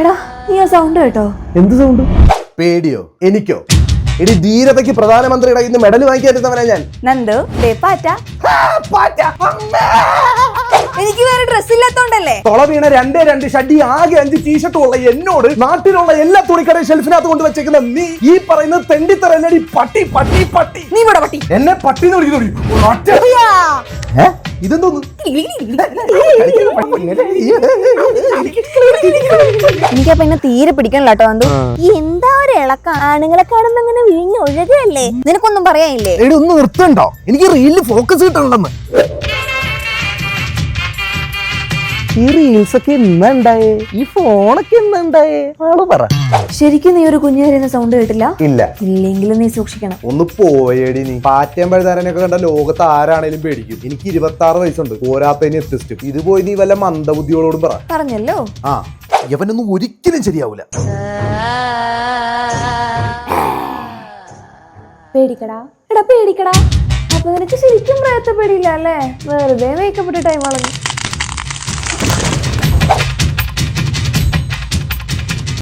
എടാ നീ ആ സൗണ്ട് കേട്ടോ? എന്ത് സൗണ്ട്? പേടിയോ? എനിക്കോ? എടി ധീരതയ്ക്ക് പ്രധാനമന്ത്രിയുടെ ഇന്ന് മെഡൽ വാങ്ങിക്കാതിരുന്നവനാ ഞാൻ. നന്ദു പാറ്റ. എനിക്ക് വേറെ ഡ്രസ് ഇല്ലാത്തോണ്ടല്ലേ? തൊള വീണ 2 ഷഡ്ഡി ആകെ 5 ടീഷർട്ടും ഉള്ള എന്നോട് നാട്ടിലുള്ള എല്ലാ തുണിക്കടയും ഷെൽഫിനകത്ത് കൊണ്ട് വെച്ചേക്കുന്ന നീ ഈ പറയുന്നത് തെണ്ടിത്തരല്ലടി പട്ടി പട്ടി പട്ടി. നീ ഇവിടെ പട്ടി. എന്നെ പട്ടിന്ന് വിളിക്കുന്നു. ഇതെന്തോന്ന്? എനിക്കപ്പൊ എന്നെ തീരെ പിടിക്കണല്ലോ കേട്ടോ നന്ദു. എന്താ ഒരു ഇളക്ക, ആണുങ്ങളെ കാണുമ്പോ ഇങ്ങനെ വിഴിഞ്ഞ് ഒഴുകല്ലേ? നിനക്കൊന്നും പറയാനില്ലേ? എടി ഒന്ന് നിർത്തണ്ടോ, എനിക്ക് റീലിൽ ഫോക്കസ് കിട്ടണമെന്ന്. ഈ റീൽസ് ഒക്കെ എന്താണ്ടായേ? ഈ ഫോണൊക്കെ എന്താണ്ടായേ? ആള് പറ. ശരിക്കും നീ ഒരു കുഞ്ഞു കരയുന്ന സൗണ്ട് കേട്ടില്ല? ഇല്ല. ഇല്ലെങ്കിലും നീ സൂക്ഷിക്കണം. ഒന്ന് പോയേടി നീ. പാറ്റയും പഴുതാരനൊക്കെ കണ്ട ലോകത്ത് ആരാണേലും പേടിക്കും. എനിക്ക് 26 വയസ്സുണ്ട്, പോരാത്തതിന് എത്തിസ്റ്റ്. ഇത് പോയി നീ വല്ല മന്ദബുദ്ധിയോടും പറ. പറഞ്ഞല്ലോ. ആ യവനൊന്നും ഒരിക്കലും ശരിയാവൂല. പേടിക്കടാ എടാ പേടിക്കടാ. അപ്പൊ നിനക്ക് ശരിക്കും പ്രയത്നപ്പെടില്ല അല്ലേ? വെറുതെ മേക്കപ്പ് ഇട്ട് ടൈം കളഞ്ഞു.